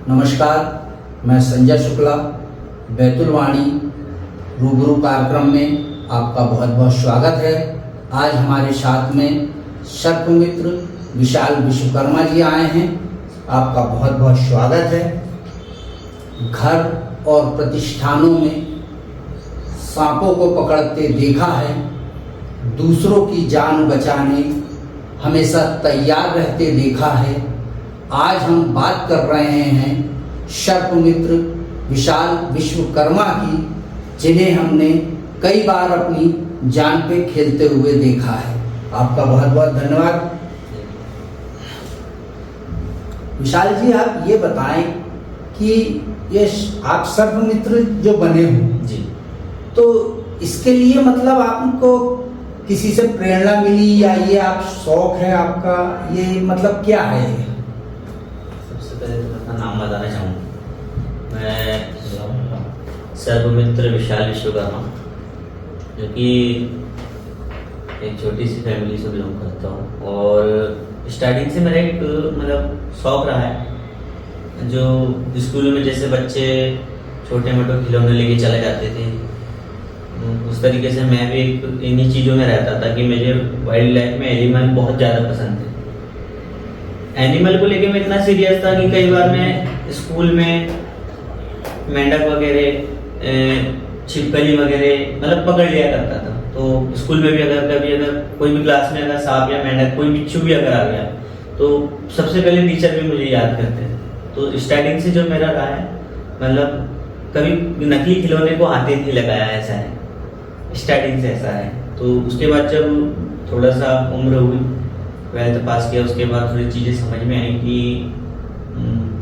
नमस्कार, मैं संजय शुक्ला बैतुल वाणी रूबरू कार्यक्रम में आपका बहुत बहुत स्वागत है। आज हमारे साथ में सर्पमित्र विशाल विश्वकर्मा जी आए हैं। आपका बहुत बहुत स्वागत है। घर और प्रतिष्ठानों में सांपों को पकड़ते देखा है, दूसरों की जान बचाने हमेशा तैयार रहते देखा है। आज हम बात कर रहे हैं सर्पमित्र विशाल विश्वकर्मा की, जिन्हें हमने कई बार अपनी जान पे खेलते हुए देखा है। आपका बहुत बहुत धन्यवाद। विशाल जी, आप ये बताएं कि ये आप सर्पमित्र जो बने हो जी, तो इसके लिए मतलब आपको किसी से प्रेरणा मिली या ये आप शौक है आपका, ये मतलब क्या है? सबसे पहले तो अपना नाम बताना चाहूँगा। मैं सर्पमित्र विशाल विश्वकर्मा, जो कि एक छोटी सी फैमिली से बिलोंग करता हूँ, और स्टार्टिंग से मेरा एक मतलब शौक रहा है। जो स्कूल में जैसे बच्चे छोटे मोटे खिलौने लेके चले जाते थे, उस तरीके से मैं भी इन्हीं चीज़ों में रहता था कि मुझे वाइल्ड लाइफ में एनिमल बहुत ज़्यादा पसंद थे। एनिमल को लेके मैं इतना सीरियस था कि कई बार मैं स्कूल में मेंढक वगैरह, छिपकली वगैरह मतलब पकड़ लिया करता था। तो स्कूल में भी अगर कोई भी क्लास में अगर सांप या मेंढक कोई बिच्छू भी अगर आ गया तो सबसे पहले टीचर भी मुझे याद करते थे। तो स्टार्टिंग से जो मेरा रहा है, मतलब कभी नकली खिलौने को हाथ नहीं लगाया, ऐसा है। स्टार्टिंग से ऐसा है। तो उसके बाद जब थोड़ा सा उम्र हुई, 12th पास किया, उसके बाद थोड़ी चीज़ें समझ में आई कि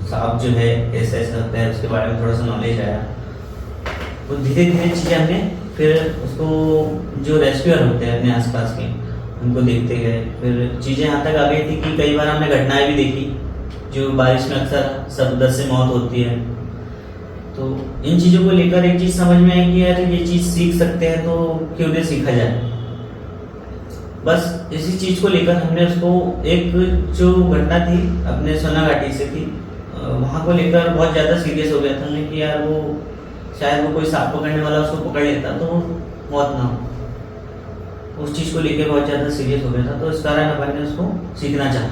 सांप जो है ऐसा ऐसा होता है, उसके बारे में थोड़ा सा नॉलेज आया। तो धीरे धीरे चीज़ें हमने फिर उसको जो रेस्क्यूअर होते हैं अपने आसपास के, उनको देखते गए। फिर चीज़ें यहाँ तक आ गई थी कि कई बार हमने घटनाएं भी देखी जो बारिश में अक्सर शब्द से मौत होती है। तो इन चीज़ों को लेकर एक चीज़ समझ में आई कि यार ये चीज़ सीख सकते हैं, तो क्यों नहीं सीखा जाए। बस इसी चीज़ को लेकर हमने उसको, एक जो घटना थी अपने सोना घाटी से थी, वहाँ को लेकर बहुत ज़्यादा सीरियस हो गया था मैं कि यार वो शायद वो कोई सांप पकड़ने वाला उसको पकड़ लेता तो मौत ना हो। उस चीज़ को लेकर बहुत ज़्यादा सीरियस हो गया था। तो इस कारण अपन ने उसको सीखना चाहा।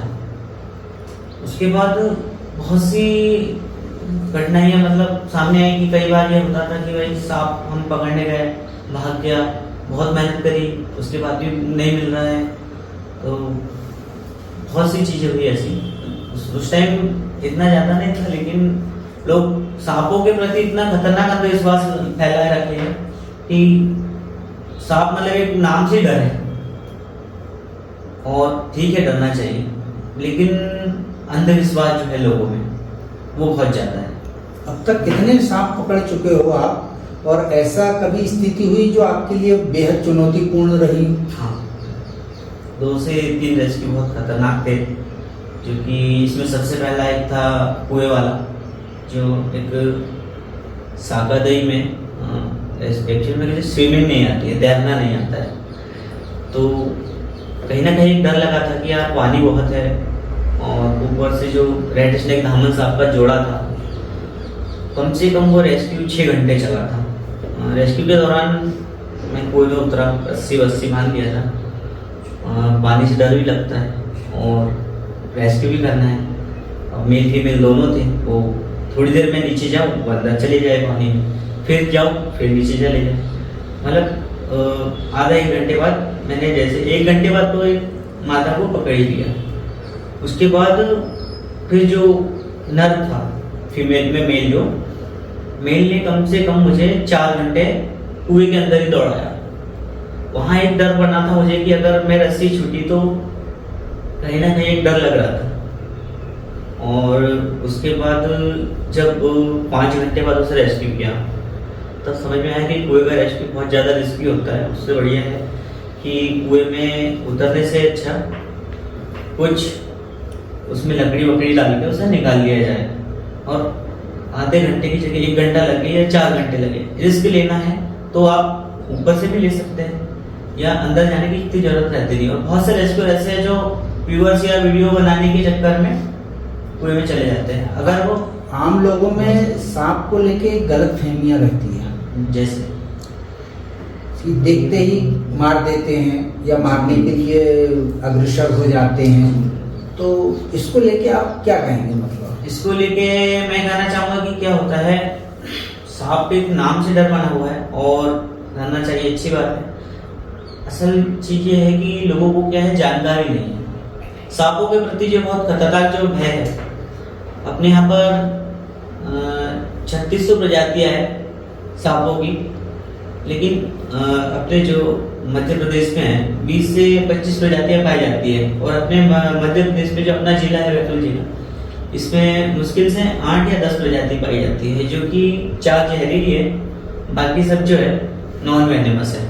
उसके बाद बहुत सी घटनाएं मतलब सामने आई कि कई बार ये होता था कि भाई सांप हम पकड़ने गए, भाग गया, बहुत मेहनत करी, उसके बाद भी नहीं मिल रहा है। तो बहुत सी चीज़ें हुई ऐसी। उस टाइम इतना ज़्यादा नहीं था, लेकिन लोग सांपों के प्रति इतना खतरनाक अंधविश्वास फैलाए रखे हैं कि सांप मतलब एक नाम से डर है। और ठीक है, डरना चाहिए, लेकिन अंधविश्वास जो है लोगों में वो बहुत ज़्यादा है। अब तक कितने सांप पकड़ चुके हो आप, और ऐसा कभी स्थिति हुई जो आपके लिए बेहद चुनौतीपूर्ण रही? हाँ, 2 से 3 रेस्क्यू बहुत खतरनाक थे। जो कि इसमें सबसे पहला एक था कुएं वाला, जो एक साकादई में एक्चुअल में किसी स्विमिंग नहीं आती है, तैरना नहीं आता है। तो कहीं ना कहीं डर लगा था कि यार पानी बहुत है, और ऊपर से जो रेड स्नेक धामन सांप का जोड़ा था, कम से कम वो रेस्क्यू 6 घंटे चला था। रेस्क्यू के दौरान मैं कुएं में उतरा, रस्सी वस्सी बांध दिया था। पानी से डर भी लगता है और रेस्क्यू भी करना है। अब मेल फीमेल दोनों थे। वो थोड़ी देर में नीचे जाओ, वो अंदर चले जाए पानी में, फिर जाओ, फिर नीचे चले जाए। मतलब आधा 1 घंटे बाद मैंने, जैसे 1 घंटे बाद तो एक मादा को पकड़ ही लिया। उसके बाद फिर जो नर था फीमेल में, मेल ने कम से कम मुझे 4 घंटे कुएं के अंदर ही दौड़ाया। वहाँ एक डर बना था मुझे कि अगर मैं रस्सी छूटी तो कहीं ना कहीं एक डर लग रहा था। और उसके बाद जब 5 घंटे बाद उसे रेस्क्यू किया, तब समझ में आया कि कुएं का रेस्क्यू बहुत ज़्यादा रिस्की होता है। उससे बढ़िया है कि कुएं में उतरने से अच्छा कुछ उसमें लकड़ी वकड़ी डाल के उसे निकाल लिया जाए। और आधे घंटे की जगह 1 घंटा लगे या 4 घंटे लगे, रिस्क लेना है तो आप ऊपर से भी ले सकते हैं, या अंदर जाने की इतनी जरूरत रहती नहीं। और बहुत से रेस्क्यू ऐसे हैं जो व्यूअर्स या वीडियो बनाने के चक्कर में कुएं में चले जाते हैं। अगर वो आम लोगों में सांप को लेके गलत फहमियाँ रहती है, जैसे कि देखते ही मार देते हैं या मारने के लिए अग्रसर हो जाते हैं, तो इसको लेके आप क्या कहेंगे? मतलब इसको लेके मैं कहना चाहूंगा कि क्या होता है, सांप के नाम से डर बना हुआ है और रहना चाहिए, अच्छी बात है। असल चीज ये है कि लोगों को क्या है, जानकारी नहीं है सांपों के प्रति। जो बहुत खतरनाक जो भय है, अपने यहाँ पर 3600 प्रजातियां हैं सांपों की, लेकिन अपने जो मध्य प्रदेश में है 20 से 25 प्रजातियां पाई जाती है। और अपने मध्य प्रदेश में जो अपना जिला है बैतूल जिला, इसमें मुश्किल से 8 या 10 प्रजाति पाई जाती है, जो कि 4 जहरीली है, बाकी सब जो है नॉन वेनेमस है।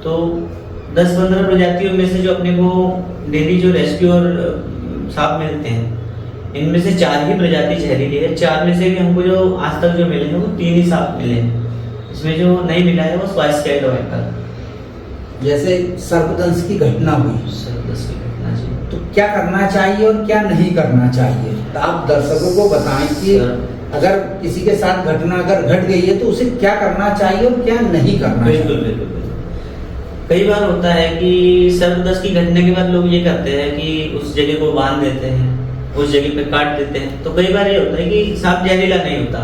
तो 10-15 प्रजातियों में से जो अपने को डेली जो रेस्क्यू और सांप मिलते हैं, इनमें से 4 ही प्रजाति जहरीली है। 4 में से भी हमको जो आज तक जो मिले हैं वो 3 ही सांप मिले हैं। इसमें जो नहीं मिला है वो स्वाइस्कैटोएकर, जैसे सर्पदंश की घटना हुई, सर्पदंश की घटना जी, तो क्या करना चाहिए और क्या नहीं करना चाहिए? तो आप दर्शकों को बताएं कि अगर किसी के साथ घटना अगर घट गई है तो उसे क्या करना चाहिए और क्या नहीं करना चाहिए? बिल्कुल बिल्कुल बिल्कुल। कई बार होता है कि सर्पदंश की घटना के बाद लोग ये करते हैं कि उस जगह को बांध देते हैं, उस जगह पे काट देते हैं। तो कई बार ये होता है कि सांप जहरीला नहीं होता,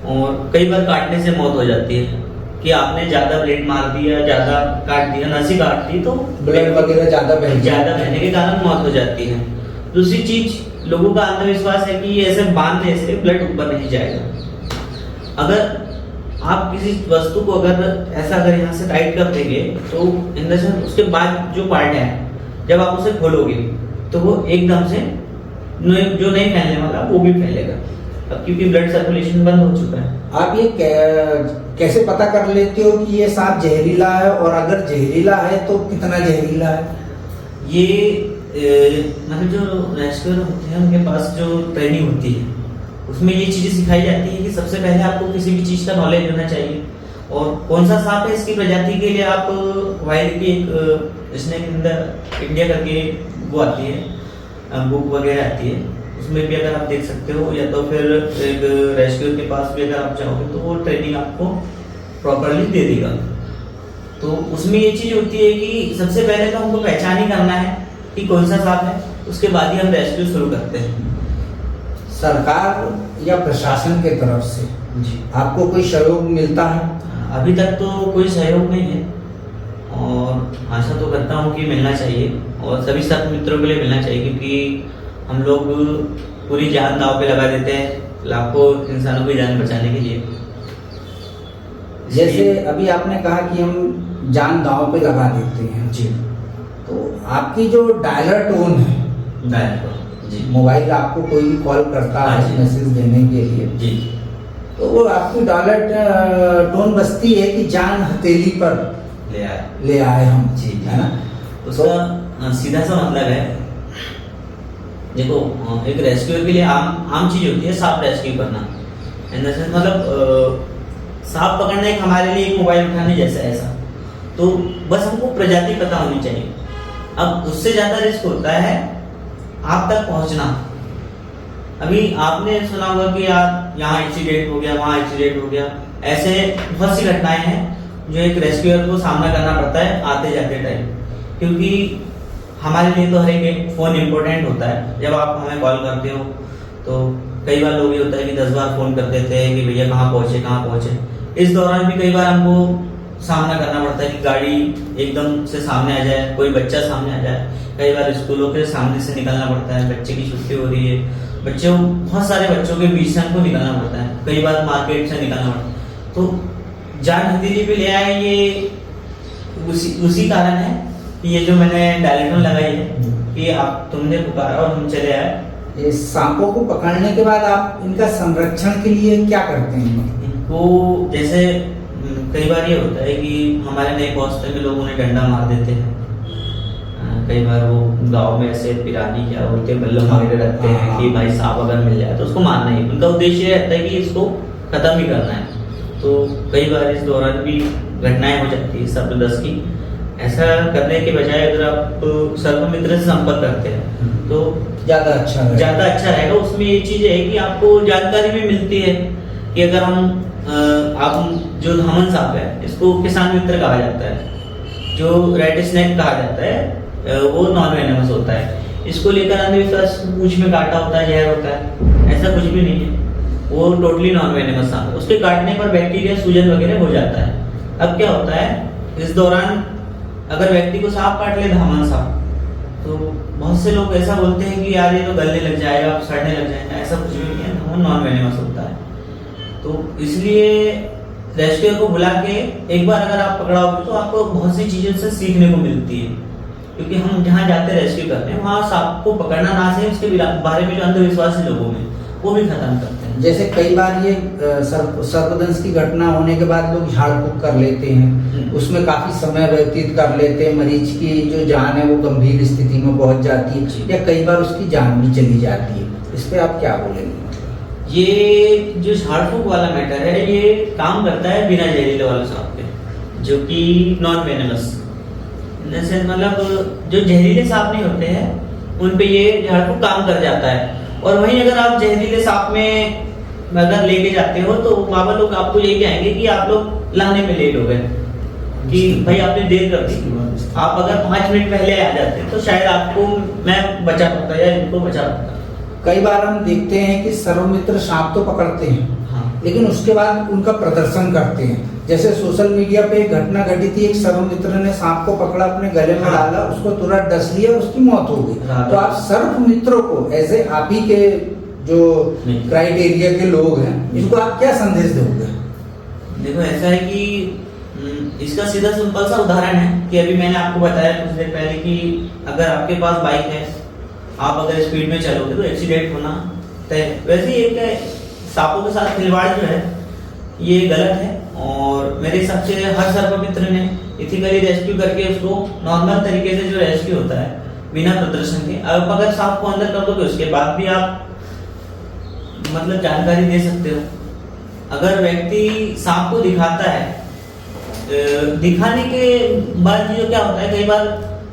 और कई बार काटने से मौत हो जाती है कि आपने ज्यादा ब्लेड मार दिया, ज्यादा काट दिया, नसी काट दी, तो ब्लड वगैरह ज्यादा बहने के कारण मौत हो जाती है। दूसरी चीज, लोगों का अंधविश्वास है कि ऐसे बांधने से ब्लड ऊपर नहीं जाएगा। अगर आप किसी वस्तु को अगर यहाँ से टाइट कर देंगे, तो इन द सेंस उसके बाद जो पार्ट है, जब आप उसे खोलोगे तो वो एकदम से जो नहीं फैलने वाला वो भी फैलेगा, अब क्योंकि ब्लड सर्कुलेशन बंद हो चुका है। आप ये कैसे पता कर लेते हो कि ये सांप जहरीला है, और अगर जहरीला है तो कितना जहरीला है? ये मतलब जो रेस्क्यूअर होते हैं उनके पास जो ट्रेनिंग होती है, उसमें ये चीजें सिखाई जाती है कि सबसे पहले आपको किसी भी चीज का नॉलेज होना चाहिए, और कौन सा सांप है इसकी प्रजाति के लिए आप वाइल्ड की एक स्नेक इन द इंडिया करके वो आती है, बुक वगैरह आती है, उसमें भी अगर आप देख सकते हो, या तो फिर एक रेस्क्यूअर के पास भी अगर आप जाओगे तो वो ट्रेनिंग आपको प्रॉपरली दे देगा। तो उसमें ये चीज होती है कि सबसे पहले तो हमको पहचान ही करना है कि कौन सा सांप है, उसके बाद ही हम रेस्क्यू शुरू करते हैं। सरकार या प्रशासन के तरफ से जी आपको कोई सहयोग मिलता है? अभी तक तो कोई सहयोग नहीं है, और आशा तो करता हूँ कि मिलना चाहिए, और सभी साथ मित्रों के लिए मिलना चाहिए, क्योंकि हम लोग पूरी जान दांव पे लगा देते हैं लाखों इंसानों की जान बचाने के लिए। जैसे अभी आपने कहा कि हम जान दांव पे लगा देते हैं जी, तो आपकी जो डायलर टोन है, जी मोबाइल आपको कोई भी कॉल करता है मैसेज देने के लिए जी, तो वो आपकी डायलर टोन बजती है कि जान हथेली पर ले आए हम जी, है ना? उसका सीधा सा मतलब है, देखो एक रेस्क्यूअर के लिए आम चीज होती है सांप रेस्क्यू करना, मतलब सांप पकड़ना एक हमारे लिए एक मोबाइल उठाने जैसा ऐसा। तो बस हमको प्रजाति पता होनी चाहिए। अब उससे ज्यादा रिस्क होता है आप तक पहुंचना। अभी आपने सुना होगा कि यार यहाँ एक्सीडेंट हो गया, वहाँ एक्सीडेंट हो गया, ऐसे बहुत सी घटनाएं हैं जो एक रेस्क्यूअर को सामना करना पड़ता है आते जाते टाइम, क्योंकि हमारे लिए तो हर एक फोन इम्पोर्टेंट होता है। जब आप हमें कॉल करते हो तो कई बार लोग ये होता है कि 10 बार फोन कर देते हैं कि भैया कहाँ पहुंचे। इस दौरान भी कई बार हमको सामना करना पड़ता है कि गाड़ी एकदम से सामने आ जाए, कोई बच्चा सामने आ जाए। कई बार स्कूलों के सामने से निकलना पड़ता है, बच्चे की छुट्टी हो रही है, बहुत सारे बच्चों के बीच से हमको निकलना पड़ता है, कई बार मार्केट से निकलना पड़ता है। तो जान हथेली पे ले आए, ये उसी कारण है कि ये जो मैंने डायरेक्टर लगाई है कि आप तुमने पुकारा और हम चले आए। ये सांपों को पकड़ने के बाद आप इनका संरक्षण के लिए क्या करते हैं? इनको जैसे कई बार ये होता है कि हमारे नए पहुंचते में लोग उन्हें डंडा मार देते हैं, कई बार वो गांव में ऐसे पिरानी क्या बोलते बल्लम वगैरह रखते हैं कि भाई सांप अगर मिल जाए तो उसको मारना ही, उनका उद्देश्य रहता है कि इसको खत्म ही करना है। तो कई बार इस दौरान भी घटनाएं हो जाती है सर्पदंश की, ऐसा करने के बजाय अगर आप सर्प मित्र से संपर्क करते हैं तो ज़्यादा अच्छा रहेगा। उसमें ये चीज है कि आपको जानकारी भी मिलती है कि अगर आप जो धामन सांप है इसको किसान मित्र कहा जाता है, जो रेड स्नेक कहा जाता है वो नॉन वेनेमस होता है। इसको लेकर अंधविश्वास पूंछ में काटा होता है, जहर होता है, ऐसा कुछ भी नहीं है। वो टोटली नॉन वेनेमस सांप है। उसके काटने पर बैक्टीरिया सूजन वगैरह हो जाता है। अब क्या होता है, इस दौरान अगर व्यक्ति को सांप काट ले, धामन सांप, तो बहुत से लोग ऐसा बोलते हैं कि यार ये तो गलने लग जाएगा, सड़ने लग जाएगा। ऐसा कुछ भी नहीं है, धामन नॉन वेनेमस होता है। तो इसलिए रेस्क्यूअर को बुला के एक बार अगर आप पकड़ाओगे तो आपको बहुत सी चीजों से सीखने को मिलती है, क्योंकि हम जहाँ जाते हैं रेस्क्यू करने, वहाँ सांप को पकड़ना ना सही, उसके बारे में जो अंधविश्वास है लोगों में, वो भी खत्म करते हैं। जैसे कई बार ये सर्पदंश की घटना होने के बाद लोग झाड़ फूक कर लेते हैं, उसमें काफी समय व्यतीत कर लेते हैं, मरीज की जो जान है वो गंभीर स्थिति में पहुंच जाती है, या कई बार उसकी जान भी चली जाती है। इस पे आप क्या बोलेंगे? ये जो झाड़ फूक वाला मैटर है, ये काम करता है बिना जहरीले वाले सांप पे, जो कि नॉन वेनेमस, जैसे मतलब जो जहरीले सांप नहीं होते हैं उन पे ये झाड़ फूक काम कर जाता है। और वहीं अगर आप जहरीले सांप में अगर लेके जाते हो तो बाबा लोग आपको यही कहेंगे कि आप लोग लाने में लेट हो गए, कि भाई आपने देर कर दी। आप अगर 5 मिनट पहले आ जाते तो शायद आपको मैं बचा पाता या इनको बचा पाता। कई बार हम देखते हैं कि सर्वमित्र सांप तो पकड़ते हैं, हाँ। लेकिन उसके बाद उनका प्रदर्शन करते हैं। जैसे सोशल मीडिया पे एक घटना घटी थी, एक सर्वमित्र ने सांप को पकड़ा, अपने गले में डाला, उसको तुरंत डस लिया, उसकी मौत हो गई। तो आप सर्वमित्रों को ऐसे आप ही के जो क्राइटेरिया के लोग हैं, इनको आप क्या संदेश दोगे? देखो ऐसा है कि इसका सीधा सिंपल सा उदाहरण है कि अभी मैंने आपको बताया कुछ देर पहले कि अगर आपके पास बाइक है, आप अगर स्पीड में चलोगे तो एक्सीडेंट होना तय है। वैसे ही एक सांपों के साथ खिलवाड़ जो है ये गलत है, और मेरे हिसाब से हर सर्पमित्र ने इथिकली रेस्क्यू करके उसको नॉर्मल तरीके से जो रेस्क्यू होता है बिना प्रदर्शन के, अब अगर सांप को अंदर कर दोगे उसके बाद भी आप मतलब जानकारी दे सकते हो। अगर व्यक्ति सांप को दिखाता है, दिखाने के बाद जो क्या होता है, कई बार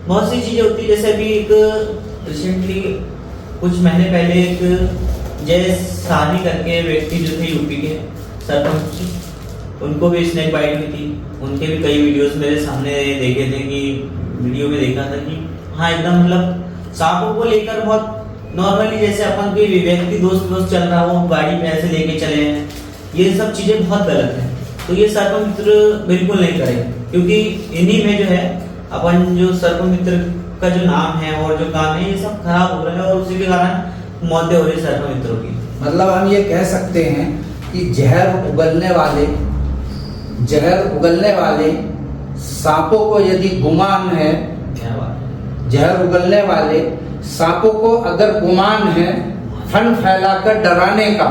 बहुत सी चीजें होती है। जैसे अभी एक रिसेंटली कुछ महीने पहले एक जय साहनी करके व्यक्ति जो थे यूपी के सरपंच, उनको भी स्नेक बाइट हुई थी। उनके भी कई वीडियोस मेरे सामने देखे थे, कि वीडियो में देखा था कि हाँ एकदम मतलब सांपों को लेकर बहुत नॉर्मली, जैसे अपन कोई व्यक्ति दोस्त चल रहा हो, गाड़ी पे ऐसे लेके चले हैं, ये सब चीजें बहुत गलत है। तो ये सर्पमित्र बिल्कुल नहीं करें, क्योंकि इन्हीं में जो है अपन जो सर्पमित्र का जो नाम है और जो काम है, ये सब खराब हो रहा है, और उसी के कारण मौतें हो रही सर्पमित्रों की। मतलब हम ये कह सकते हैं कि जहर उगलने वाले सांपों को यदि गुमान है, क्या बात है, जहर उगलने वाले सांपों को अगर गुमान है फन फैलाकर डराने का,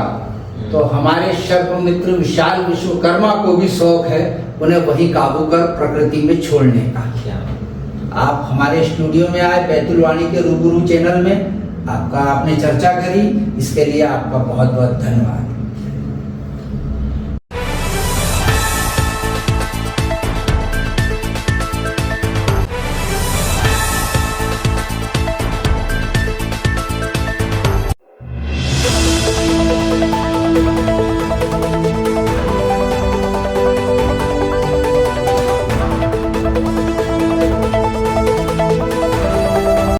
तो हमारे सर्पमित्र विशाल विश्वकर्मा को भी शौक है उन्हें वही काबू कर प्रकृति में छोड़ने का। आप हमारे स्टूडियो में आए, बैतुल वाणी के रूबरू चैनल में आपने चर्चा करी, इसके लिए आपका बहुत बहुत धन्यवाद।